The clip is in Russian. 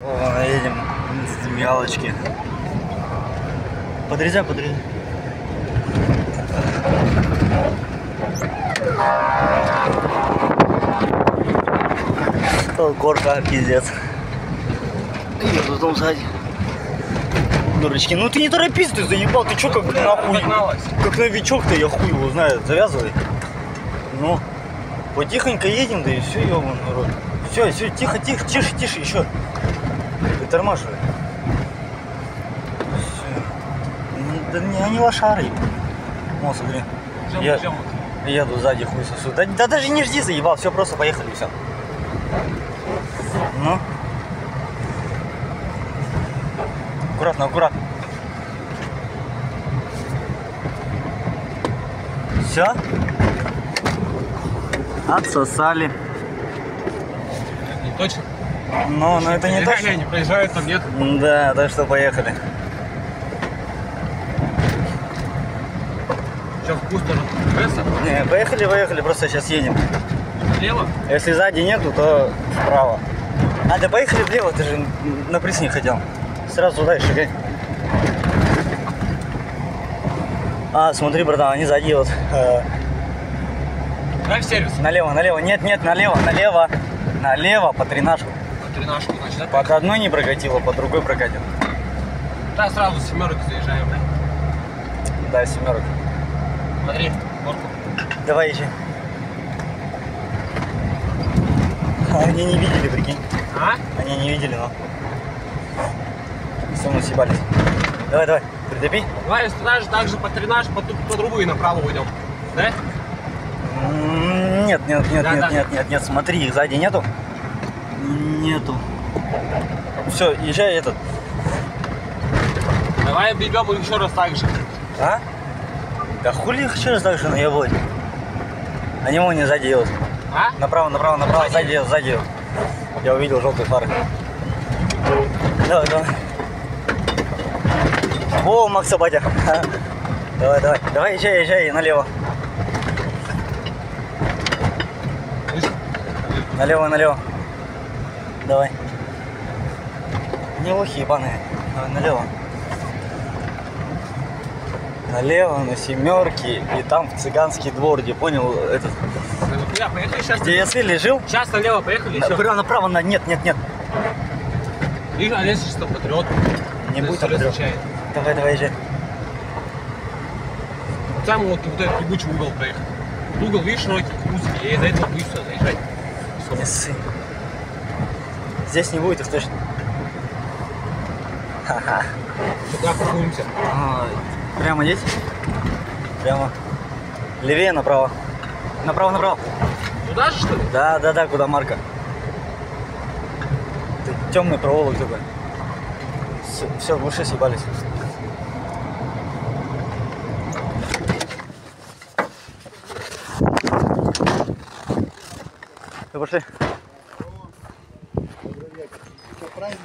О, едем с мигалочки. Подрезай. О, горка, пиздец. Еду в том сзади. Дурочки, ну ты не торопись, ты заебал, ты чё как нахуй? Как новичок-то, я хуй его знаю, завязывай. Ну, потихонько едем, да и все, ёбаный рот. Все, тихо, тише, еще. Притормаживай. Все. Да не, они лошары. О, смотри. Я еду сзади, хуй сосу. Да даже не жди, заебал, все, просто поехали, все. Ну. Аккуратно. Все? Отсосали. Не точно? Но это не точно. Не проезжают, там нет. Да, так что поехали. Сейчас в какую сторону? Не, поехали, просто сейчас едем. Влево? Если сзади нету, то вправо. А, да поехали влево, ты же на приз не хотел. Сразу туда и шагай. А, смотри, братан, они сзади вот. Дай в сервис. Налево. Нет, налево. Налево, по тринашку. По тринашку, значит, да? Под одной не прокатило, под другой прокатил. Да, сразу с семерок заезжаем, да? Да, семерок. Смотри, горку. Давай езжай. Они не видели, прикинь. А? Они не видели, но все равно съебались. Давай, притопи. Давай, если знаешь, так же по тринаш, по другую и направо уйдем. Да? Нет, смотри, их сзади нету. Нету. Все, езжай этот. Давай бегем еще раз так же. А? Да хули их еще раз так же наебать? Они вон не сзади едут. А? Направо, сзади едут. Я увидел желтые фары. Давай. О, Макса батя. Давай, езжай налево. Налево. Давай. Не лохи ебаные. Давай, налево. Налево, на семерки. И там в цыганский двор, где понял этот. Поехали сейчас. Где я с Вилли жил? Сейчас налево поехали. Направо, нет. И лезешь, что патриот. Не будет патриот. Давай, езжай. Там вот этот ебучий угол проехать. Угол, видишь, широкий, узкий, и из-за этого будет все заезжать. Не ссы. Здесь не будет их точно. Ха-ха. Сюда паркуемся. Прямо здесь? Прямо. Левее, направо. Направо. Туда же, что ли? Да, куда марка. Темный проволок такой. Все, в уши съебались. Пошли. Добрый вечер. Что, праздник?